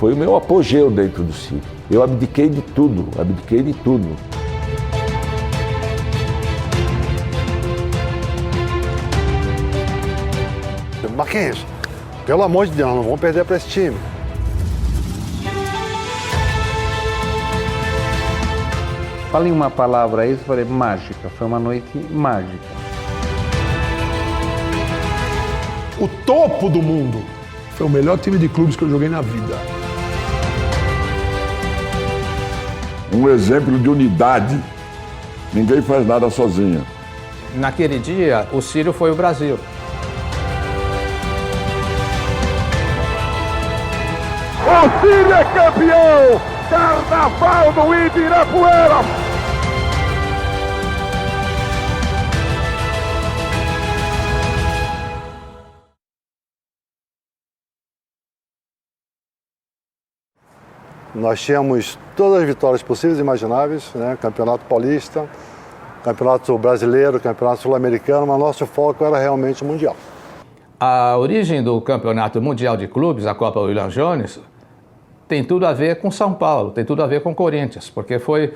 foi o meu apogeu dentro do Sírio. Eu abdiquei de tudo. Marquinhos, pelo amor de Deus, não vamos perder para esse time. Falei uma palavra aí, eu falei mágica. Foi uma noite mágica. O topo do mundo. Foi o melhor time de clubes que eu joguei na vida. Um exemplo de unidade. Ninguém faz nada sozinho. Naquele dia, o Sírio foi o Brasil. O Sírio é campeão! Carnaval do Ibirapuera! Nós tínhamos todas as vitórias possíveis e imagináveis, né? Campeonato Paulista, Campeonato Brasileiro, Campeonato Sul-Americano, mas nosso foco era realmente o Mundial. A origem do Campeonato Mundial de Clubes, a Copa William Jones, tem tudo a ver com São Paulo, tem tudo a ver com o Corinthians, porque foi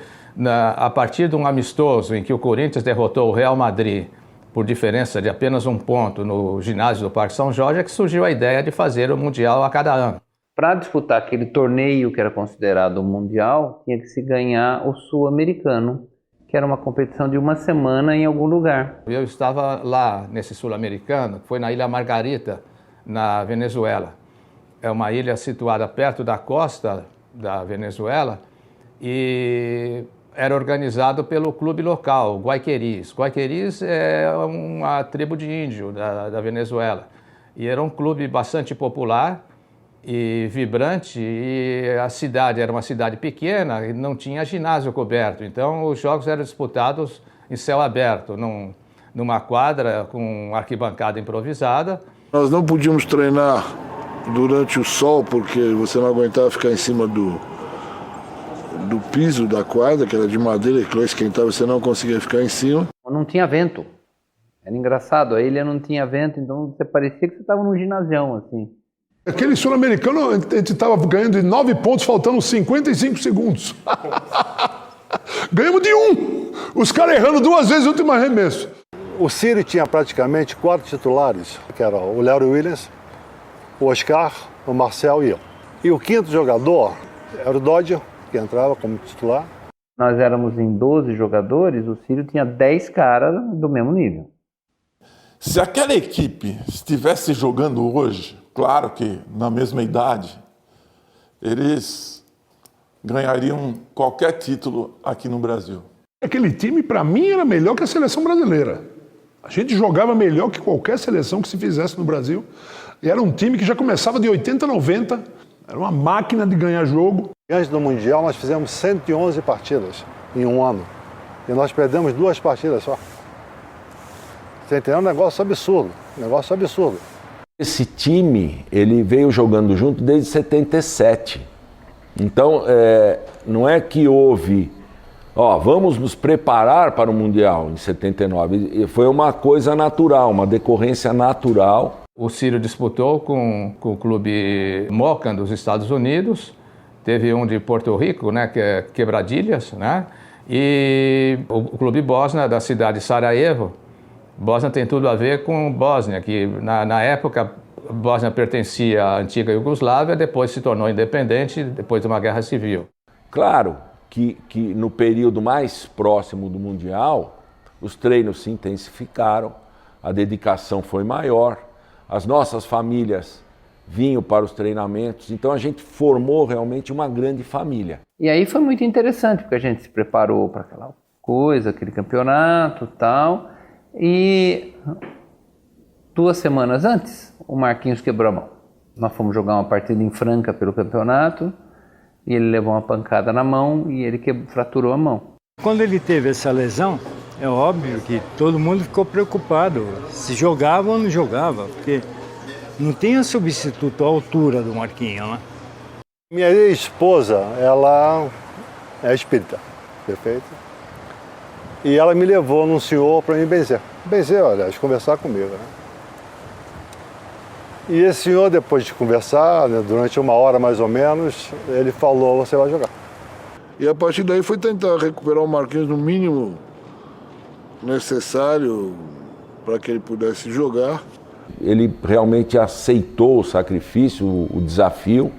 a partir de um amistoso em que o Corinthians derrotou o Real Madrid por diferença de apenas 1 ponto no ginásio do Parque São Jorge, é que surgiu a ideia de fazer o Mundial a cada ano. Para disputar aquele torneio que era considerado o Mundial, tinha que se ganhar o Sul-Americano, que era uma competição de 1 semana em algum lugar. Eu estava lá nesse Sul-Americano, que foi na Ilha Margarita, na Venezuela. É uma ilha situada perto da costa da Venezuela e era organizado pelo clube local, Guaiqueris. Guaiqueris é uma tribo de índio da Venezuela e era um clube bastante popular e vibrante, e a cidade era uma cidade pequena e não tinha ginásio coberto, então os jogos eram disputados em céu aberto, numa quadra com arquibancada improvisada. Nós não podíamos treinar durante o sol, porque você não aguentava ficar em cima do piso da quadra, que era de madeira, que esquentava, você não conseguia ficar em cima. Não tinha vento. Era engraçado, a ilha não tinha vento, então você parecia que você estava num ginasião, assim. Aquele sul-americano, a gente estava ganhando de 9 pontos, faltando 55 segundos. Ganhamos de 1. Os caras errando 2 vezes o último arremesso. O Sírio tinha praticamente 4 titulares, que eram o Larry Williams, o Oscar, o Marcel e eu. E o 5º jogador era o Dodger, que entrava como titular. Nós éramos em 12 jogadores, o Sírio tinha 10 caras do mesmo nível. Se aquela equipe estivesse jogando hoje, claro que na mesma idade, eles ganhariam qualquer título aqui no Brasil. Aquele time, para mim, era melhor que a seleção brasileira. A gente jogava melhor que qualquer seleção que se fizesse no Brasil. E era um time que já começava de 80 a 90, era uma máquina de ganhar jogo. Antes do Mundial, nós fizemos 111 partidas em 1 ano. E nós perdemos 2 partidas só. Você entendeu? Um negócio absurdo. Esse time, ele veio jogando junto desde 77. Então, não é que houve, vamos nos preparar para o Mundial em 79. Foi uma coisa natural, uma decorrência natural. O Sírio disputou com o clube Moca dos Estados Unidos, teve um de Porto Rico, né, que é Quebradilhas, né, e o clube Bósnia da cidade de Sarajevo. Bósnia tem tudo a ver com Bósnia, que na época Bósnia pertencia à antiga Iugoslávia, depois se tornou independente depois de uma guerra civil. Claro que no período mais próximo do Mundial, os treinos se intensificaram, a dedicação foi maior, as nossas famílias vinham para os treinamentos, então a gente formou realmente uma grande família. E aí foi muito interessante, porque a gente se preparou para aquela coisa, aquele campeonato e tal. E 2 semanas antes, o Marquinhos quebrou a mão. Nós fomos jogar uma partida em Franca pelo campeonato e ele levou uma pancada na mão e ele fraturou a mão. Quando ele teve essa lesão, é óbvio que todo mundo ficou preocupado. Se jogava ou não jogava, porque não tem substituto à altura do Marquinhos, né? Minha esposa, ela é espírita, perfeito? E ela me levou num senhor para me benzer. Benzer, aliás, conversar comigo, né? E esse senhor, depois de conversar, né, durante 1 hora mais ou menos, ele falou, você vai jogar. E a partir daí foi tentar recuperar o Marquinhos no mínimo necessário para que ele pudesse jogar. Ele realmente aceitou o sacrifício, o desafio.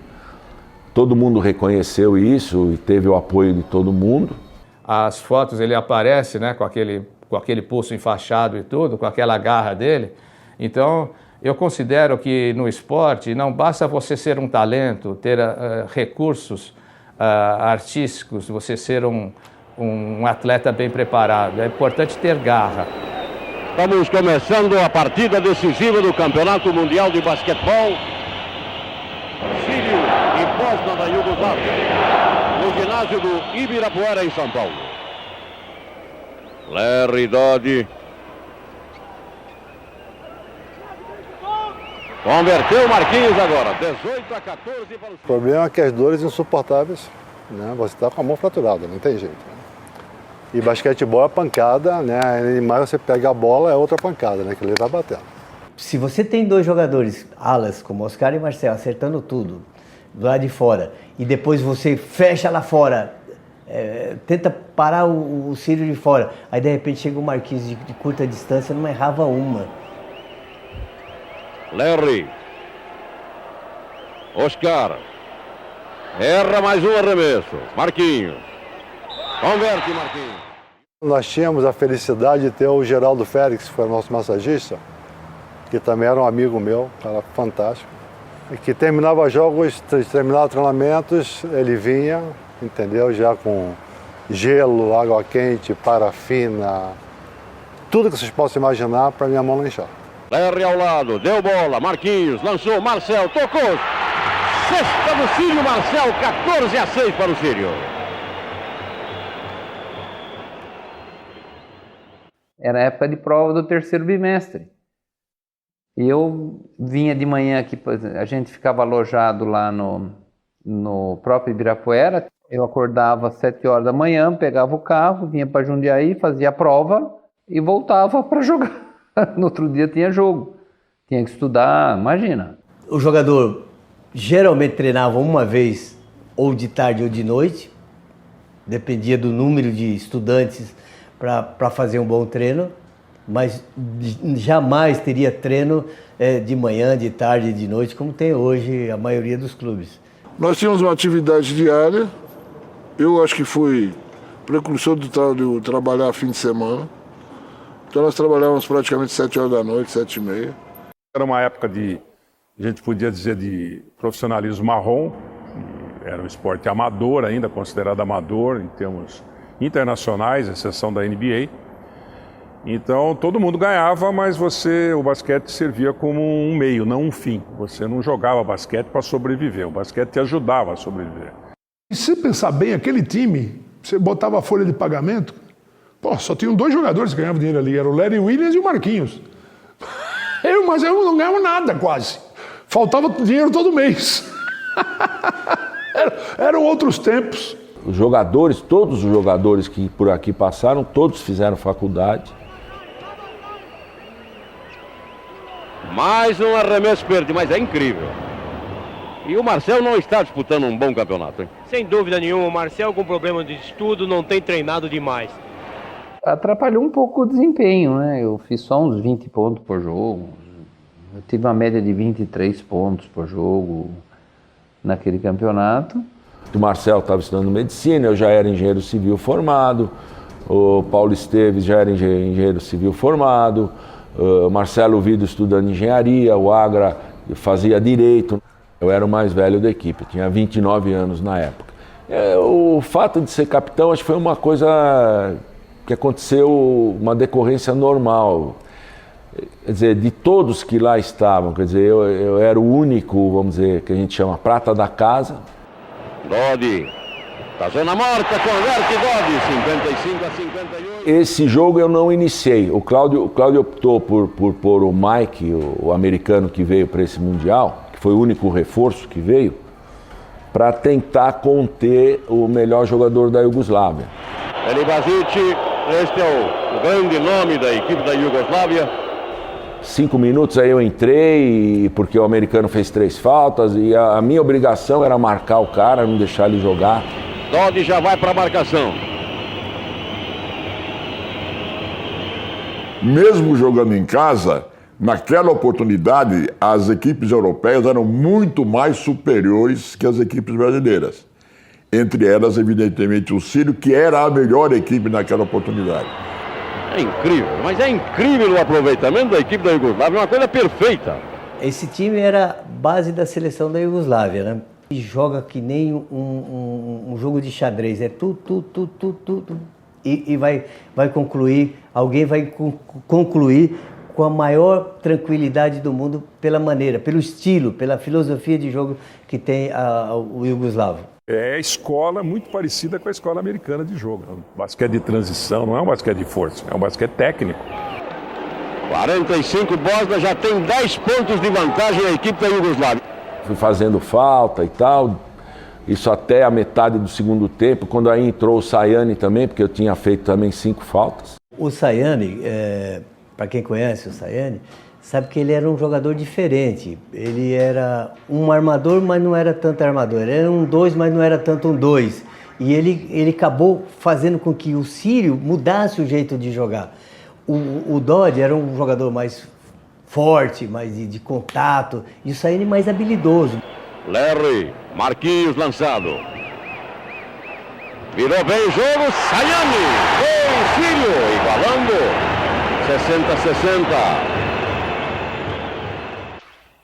Todo mundo reconheceu isso e teve o apoio de todo mundo. As fotos ele aparece, né, com aquele pulso enfaixado e tudo, com aquela garra dele. Então, eu considero que no esporte não basta você ser um talento, ter recursos artísticos, você ser um atleta bem preparado. É importante ter garra. Estamos começando a partida decisiva do Campeonato Mundial de Basquetebol. Sírio e Bósnia da Iugoslávia, no ginásio do Ibirapuera, em São Paulo. Larry Dodd. Converteu o Marquinhos agora, 18 a 14 para o... O problema é que as dores insuportáveis, né? Você está com a mão fraturada, não tem jeito. Né? E basquetebol é pancada, né? E mais você pega a bola, é outra pancada, né? Que ele vai batendo. Se você tem 2 jogadores, alas, como Oscar e Marcel, acertando tudo, do lado de fora, e depois você fecha lá fora, tenta parar o Sírio de fora, aí de repente chega o Marquinhos de curta distância, não errava uma. Larry. Oscar. Erra mais um arremesso. Marquinhos. Converte, Marquinhos. Nós tínhamos a felicidade de ter o Geraldo Félix, que foi nosso massagista, que também era um amigo meu, cara fantástico. E que terminava jogos, terminava treinamentos, ele vinha, entendeu? Já com gelo, água quente, parafina, tudo que vocês possam imaginar para minha mão não inchar. Larry ao lado, deu bola, Marquinhos, lançou, Marcel, tocou. Sexta do Sírio, Marcel, 14 a 6 para o Sírio. Era a época de prova do 3º bimestre. E eu vinha de manhã aqui, a gente ficava alojado lá no próprio Ibirapuera. Eu acordava às 7 horas da manhã, pegava o carro, vinha para Jundiaí, fazia a prova e voltava para jogar. No outro dia tinha jogo, tinha que estudar, imagina. O jogador geralmente treinava uma vez, ou de tarde ou de noite, dependia do número de estudantes para fazer um bom treino, mas jamais teria treino de manhã, de tarde e de noite, como tem hoje a maioria dos clubes. Nós tínhamos uma atividade diária, eu acho que fui precursor do trabalhar fim de semana. Então nós trabalhávamos praticamente 7 horas da noite, 7h30. Era uma época a gente podia dizer, de profissionalismo marrom. Era um esporte amador ainda, considerado amador em termos internacionais, exceção da NBA. Então todo mundo ganhava, mas o basquete servia como um meio, não um fim. Você não jogava basquete para sobreviver, o basquete te ajudava a sobreviver. E se pensar bem, aquele time, você botava a folha de pagamento, só tinham 2 jogadores que ganhavam dinheiro ali, era o Larry Williams e o Marquinhos. Mas eu não ganhava nada quase. Faltava dinheiro todo mês. Eram outros tempos. Os jogadores, todos os jogadores que por aqui passaram, todos fizeram faculdade. Mais um arremesso perdido, mas é incrível. E o Marcel não está disputando um bom campeonato, hein? Sem dúvida nenhuma, o Marcel com problema de estudo não tem treinado demais. Atrapalhou um pouco o desempenho, né? Eu fiz só uns 20 pontos por jogo. Eu tive uma média de 23 pontos por jogo naquele campeonato. O Marcel estava estudando medicina, eu já era engenheiro civil formado, o Paulo Esteves já era engenheiro civil formado, o Marcelo Vido estudando engenharia, o Agra fazia direito. Eu era o mais velho da equipe, tinha 29 anos na época. O fato de ser capitão, acho que foi uma coisa que aconteceu, uma decorrência normal. Quer dizer, de todos que lá estavam, quer dizer, eu era o único, vamos dizer, que a gente chama prata da casa. Dodd, tá zona morta, converte Dodd, 55 a 58. Esse jogo eu não iniciei. O Cláudio optou por pôr o Mike, o americano que veio para esse Mundial, que foi o único reforço que veio, para tentar conter o melhor jogador da Iugoslávia. Elibazic, este é o grande nome da equipe da Iugoslávia. 5 minutos aí eu entrei, porque o americano fez 3 faltas, e a minha obrigação era marcar o cara, não deixar ele jogar. Dodge já vai para a marcação. Mesmo jogando em casa, naquela oportunidade, as equipes europeias eram muito mais superiores que as equipes brasileiras. Entre elas, evidentemente, o Sírio, que era a melhor equipe naquela oportunidade. É incrível, mas é incrível o aproveitamento da equipe da Iugoslávia, uma coisa perfeita. Esse time era base da seleção da Iugoslávia, né? E joga que nem um jogo de xadrez, é tu. E vai concluir, alguém vai concluir com a maior tranquilidade do mundo pela maneira, pelo estilo, pela filosofia de jogo que tem o iugoslavo. É a escola muito parecida com a escola americana de jogo. Um basquete de transição, não é um basquete de força, é um basquete técnico. 45, Bosna já tem 10 pontos de vantagem a equipe da Iugoslávia. Fui fazendo falta e tal, isso até a metade do segundo tempo, quando aí entrou o Sayani também, porque eu tinha feito também 5 faltas. O Sayani, para quem conhece o Sayani, sabe que ele era um jogador diferente. Ele era um armador, mas não era tanto armador. Ele era um 2, mas não era tanto um 2. E ele acabou fazendo com que o Sírio mudasse o jeito de jogar. O Dodge era um jogador mais forte, mais de contato, e o Sayani mais habilidoso. Larry, Marquinhos lançado. Virou bem o jogo, Sayani, gol Sírio, igualando, 60-60.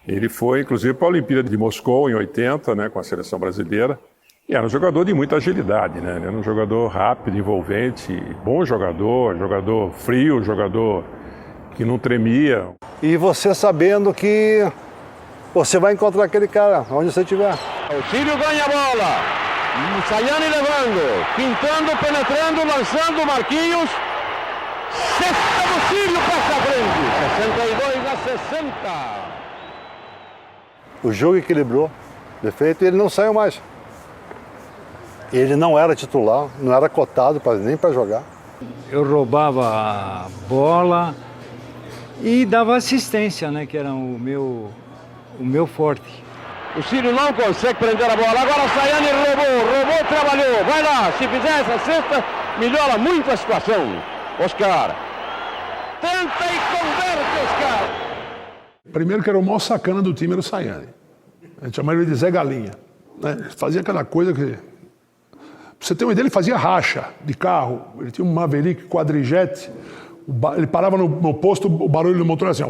Ele foi, inclusive, para a Olimpíada de Moscou, em 80, né, com a seleção brasileira. E era um jogador de muita agilidade, né? Ele era um jogador rápido, envolvente, bom jogador frio, jogador que não tremia. E você sabendo que você vai encontrar aquele cara, onde você estiver. O Sírio ganha a bola. Sayani levando, pintando, penetrando, lançando, Marquinhos. Sexta do Sírio, passa à frente, 62-60. O jogo equilibrou, defeito, e ele não saiu mais. Ele não era titular, não era cotado nem para jogar. Eu roubava a bola e dava assistência, né, que era o meu forte. O Sírio não consegue prender a bola, agora o Sayani roubou, trabalhou, vai lá, se fizer essa cesta, melhora muito a situação. Oscar, tenta e converte, Oscar. Primeiro que era o maior sacana do time, era o Sayani. A gente chamava ele de Zé Galinha. Né? Fazia aquela coisa que... Pra você ter uma ideia, ele fazia racha de carro. Ele tinha um Maverick quadrijet. Ele parava no posto, o barulho do motor era assim. Ó.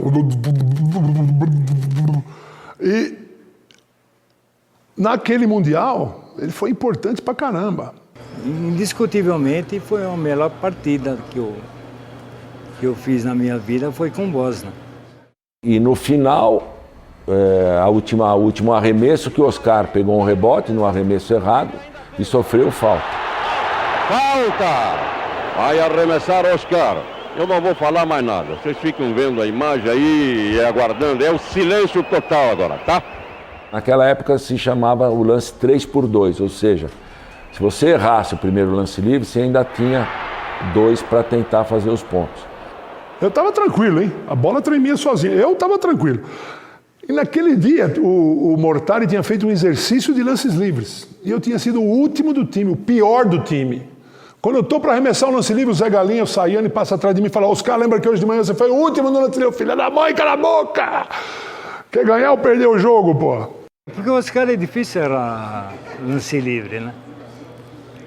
E naquele Mundial, ele foi importante pra caramba. Indiscutivelmente, foi a melhor partida que eu fiz na minha vida, foi com o Bosna. E no final, o último arremesso, que o Oscar pegou um rebote no arremesso errado e sofreu falta. Falta! Vai arremessar Oscar. Eu não vou falar mais nada. Vocês ficam vendo a imagem aí e aguardando. É o silêncio total agora, tá? Naquela época se chamava o lance 3x2, ou seja, se você errasse o primeiro lance livre, você ainda tinha 2 para tentar fazer os pontos. Eu estava tranquilo, hein? A bola tremia sozinha. Eu estava tranquilo. E naquele dia, o Mortari tinha feito um exercício de lances livres. E eu tinha sido o último do time, o pior do time. Quando eu estou para arremessar um lance livre, o Zé Galinha, o Sayani, passa atrás de mim e fala: Oscar, lembra que hoje de manhã você foi o último no lance livre? Filha da mãe, cala a boca! Quer ganhar ou perder o jogo, pô? Porque o Oscar é difícil era lance livre, né?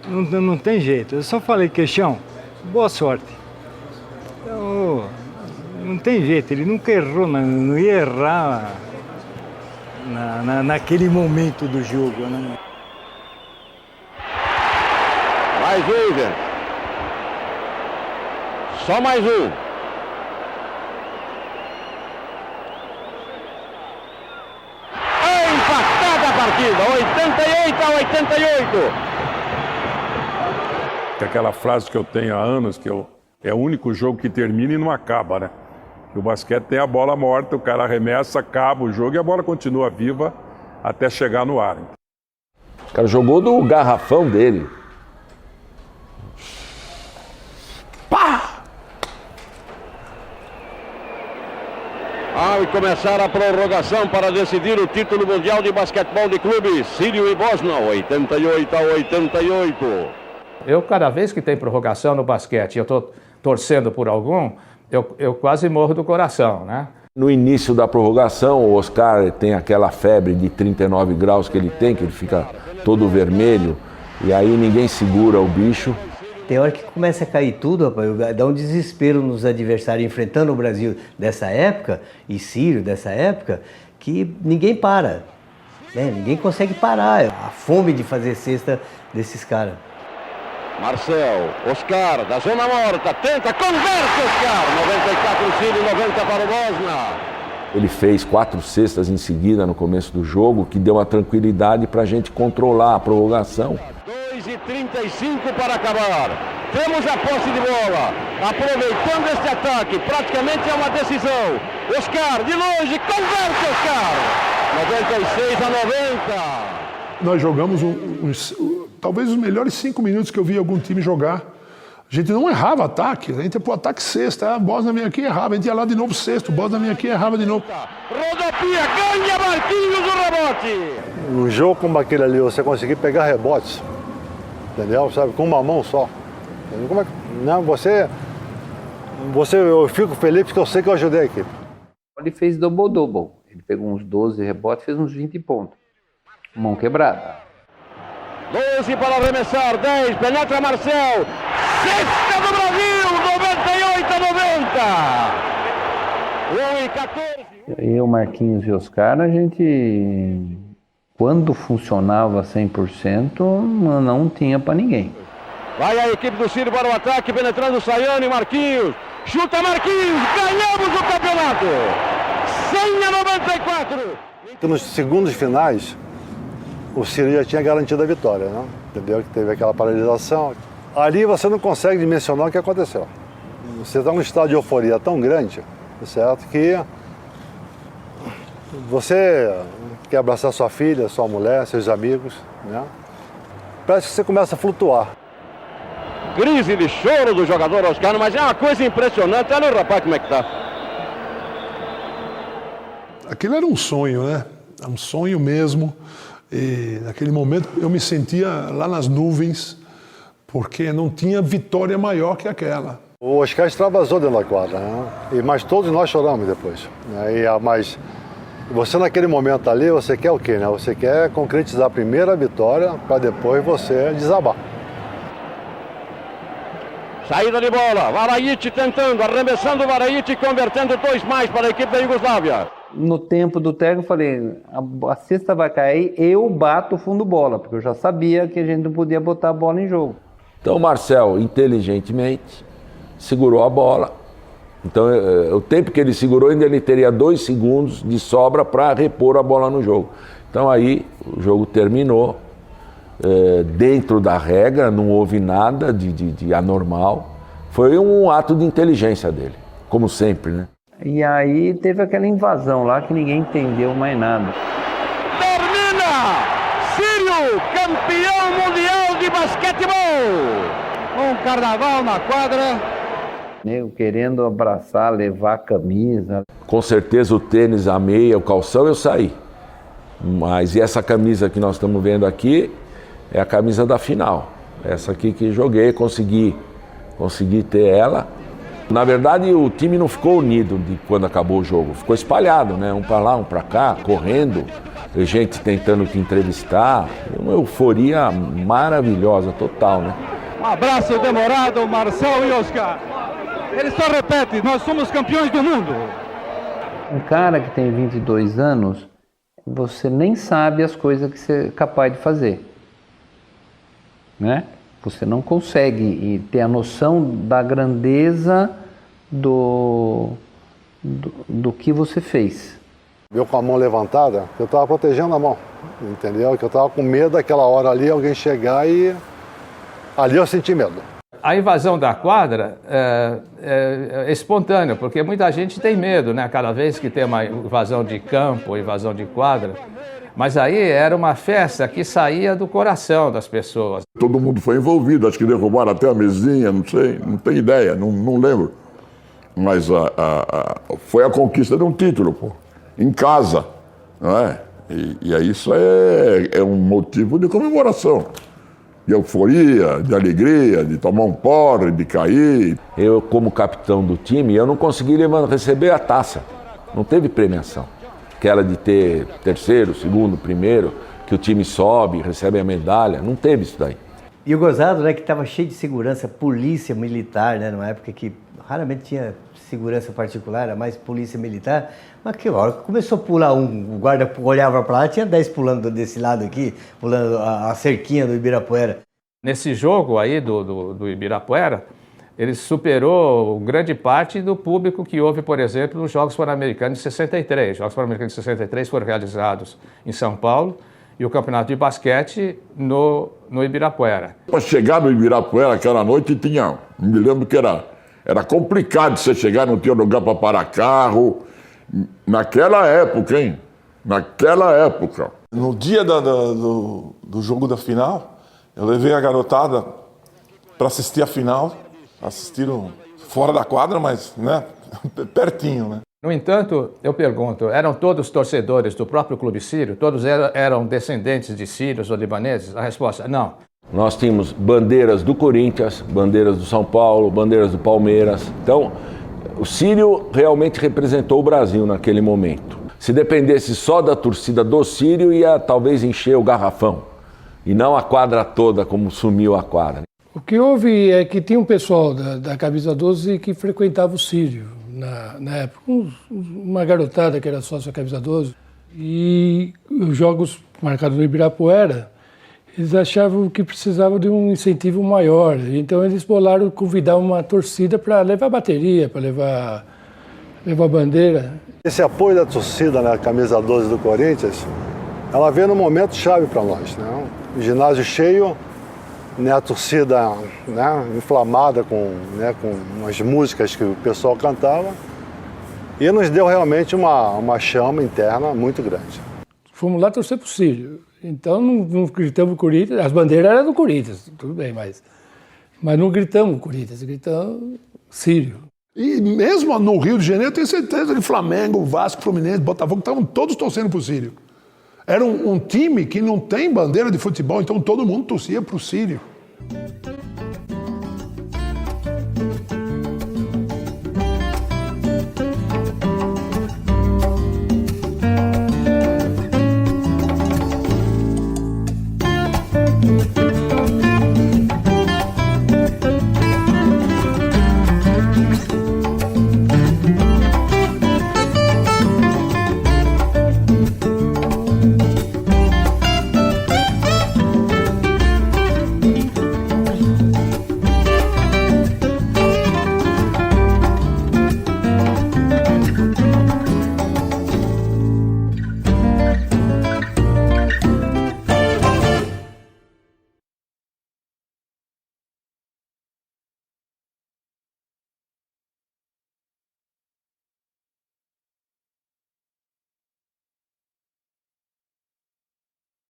Não tem jeito. Eu só falei, queixão, boa sorte. Então, não tem jeito, ele nunca errou, não ia errar naquele momento do jogo, né? Mais um, gente. Só mais um. É empatada a partida, 88-88. Aquela frase que eu tenho há anos, que é o único jogo que termina e não acaba, né? Que o basquete tem a bola morta, o cara arremessa, acaba o jogo e a bola continua viva até chegar no ar. O cara jogou do garrafão dele. Pá! Ao começar a prorrogação para decidir o título mundial de basquetebol de clubes, Sírio e Bosna, 88-88. Eu, cada vez que tem prorrogação no basquete, eu estou torcendo por algum, eu quase morro do coração, né? No início da prorrogação, o Oscar tem aquela febre de 39 graus que ele fica todo vermelho, e aí ninguém segura o bicho. Tem hora que começa a cair tudo, rapaz, dá um desespero nos adversários enfrentando o Brasil dessa época, e Sírio dessa época, que ninguém para, né? Ninguém consegue parar, a fome de fazer cesta desses caras. Marcel, Oscar, da zona morta, tenta, converte Oscar, 94 Sírio, 90 para o Bosna. Ele fez 4 cestas em seguida no começo do jogo, que deu uma tranquilidade para a gente controlar a prorrogação. 2:35 para acabar. Temos a posse de bola. Aproveitando este ataque, praticamente é uma decisão. Oscar, de longe, converte Oscar. 96-90. Nós jogamos talvez os melhores 5 minutos que eu vi algum time jogar. A gente não errava ataque, a gente ia pro ataque sexta, a Bosna vinha aqui e errava, a gente ia lá de novo sexto, Bosna vinha aqui e errava de novo. Rodopia, ganha Marquinhos o rebote. Um jogo como aquele ali, você conseguir pegar rebotes, entendeu? Sabe, com uma mão só. Como é que, não, eu fico feliz porque eu sei que eu ajudei a equipe. Ele fez double-double. Ele pegou uns 12 rebotes, fez uns 20 pontos. Mão quebrada. 12 para arremessar, 10, penetra Marcel. Sexta do Brasil, 98-90. 1-14. Eu, Marquinhos e Oscar, a gente, quando funcionava 100%, não tinha para ninguém. Vai a equipe do Sírio para o ataque, penetrando Sayane, Marquinhos. Chuta Marquinhos, ganhamos o campeonato. 100-94. Nos segundos finais, o Sírio já tinha garantido a vitória, né? Entendeu? Que teve aquela paralisação. Ali você não consegue dimensionar o que aconteceu. Você está num estado de euforia tão grande, certo? Que você quer abraçar sua filha, sua mulher, seus amigos, né? Parece que você começa a flutuar. Crise de choro do jogador Oscar, mas é uma coisa impressionante. Olha o rapaz como é que tá. Aquilo era um sonho, né? Um sonho mesmo. E naquele momento eu me sentia lá nas nuvens, porque não tinha vitória maior que aquela. O Oscar extravasou dentro da quadra, né? Mas todos nós choramos depois, né? Mas você naquele momento ali, você quer o quê, né? Você quer concretizar a primeira vitória para depois você desabar. Saída de bola, Varajić tentando, arremessando o Varajić, convertendo 2 mais para a equipe da Iugoslávia. No tempo do técnico, eu falei, a cesta vai cair, eu bato o fundo bola, porque eu já sabia que a gente não podia botar a bola em jogo. Então o Marcel, inteligentemente, segurou a bola. Então o tempo que ele segurou, ainda ele teria 2 segundos de sobra para repor a bola no jogo. Então aí o jogo terminou. Dentro da regra, não houve nada de anormal. Foi um ato de inteligência dele, como sempre, né? E aí teve aquela invasão lá que ninguém entendeu mais nada. Termina! Sírio, campeão mundial de basquetebol! Um carnaval na quadra. Nego querendo abraçar, levar a camisa. Com certeza o tênis, a meia, o calção eu saí. Mas e essa camisa que nós estamos vendo aqui é a camisa da final. Essa aqui que joguei, consegui ter ela. Na verdade, o time não ficou unido quando acabou o jogo. Ficou espalhado, né? Um para lá, um para cá, correndo. Gente tentando te entrevistar. Uma euforia maravilhosa, total, né? Um abraço demorado, Marcel e Oscar. Ele só repete, nós somos campeões do mundo. Um cara que tem 22 anos, você nem sabe as coisas que você é capaz de fazer. Né? Você não consegue ter a noção da grandeza do que você fez. Eu com a mão levantada, eu estava protegendo a mão, entendeu? Que eu estava com medo daquela hora ali, alguém chegar e... Ali eu senti medo. A invasão da quadra é espontânea, porque muita gente tem medo, né? Cada vez que tem uma invasão de campo, invasão de quadra. Mas aí era uma festa que saía do coração das pessoas. Todo mundo foi envolvido, acho que derrubaram até a mesinha, não sei, não tenho ideia, não lembro. Mas foi a conquista de um título, pô, em casa, não é? E aí isso é um motivo de comemoração, de euforia, de alegria, de tomar um porre, de cair. Eu, como capitão do time, eu não consegui receber a taça. Não teve premiação. Aquela de ter terceiro, segundo, primeiro, que o time sobe, recebe a medalha. Não teve isso daí. E o gozado, né, que estava cheio de segurança, polícia militar, né, numa época que raramente tinha segurança particular, era mais polícia militar. Mas que hora que começou a pular o guarda olhava para lá, tinha 10 pulando desse lado aqui, pulando a cerquinha do Ibirapuera. Nesse jogo aí do Ibirapuera, ele superou grande parte do público que houve, por exemplo, nos Jogos Pan-Americanos de 63. Os Jogos Pan-Americanos de 63 foram realizados em São Paulo e o campeonato de basquete no Ibirapuera. Para chegar no Ibirapuera aquela noite me lembro que era complicado você chegar, não tinha lugar para parar carro. Naquela época, hein? Naquela época. No dia do jogo da final, eu levei a garotada para assistir a final. Assistiram fora da quadra, mas né, pertinho, né? No entanto, eu pergunto, eram todos torcedores do próprio Clube Sírio? Todos eram descendentes de sírios ou libaneses? A resposta, não. Nós tínhamos bandeiras do Corinthians, bandeiras do São Paulo, bandeiras do Palmeiras. Então, o Sírio realmente representou o Brasil naquele momento. Se dependesse só da torcida do Sírio, ia talvez encher o garrafão. E não a quadra toda, como sumiu a quadra. O que houve é que tinha um pessoal da Camisa 12 que frequentava o Sírio na época. Uma garotada que era sócia da Camisa 12. E os jogos marcados no Ibirapuera, eles achavam que precisavam de um incentivo maior. Então eles bolaram convidar uma torcida para levar bateria, para levar bandeira. Esse apoio da torcida na Camisa 12 do Corinthians, ela veio num momento chave para nós, né? O ginásio cheio, né? A torcida, né? Inflamada com umas músicas que o pessoal cantava, e nos deu realmente uma chama interna muito grande. Fomos lá torcer para o Sírio. Então não gritamos Corinthians, as bandeiras eram do Corinthians, tudo bem, mas não gritamos Corinthians, gritamos Sírio. E mesmo no Rio de Janeiro, eu tenho certeza que Flamengo, Vasco, Fluminense, Botafogo, estavam todos torcendo para o Sírio. Era um time que não tem bandeira de futebol, então todo mundo torcia para o Sírio.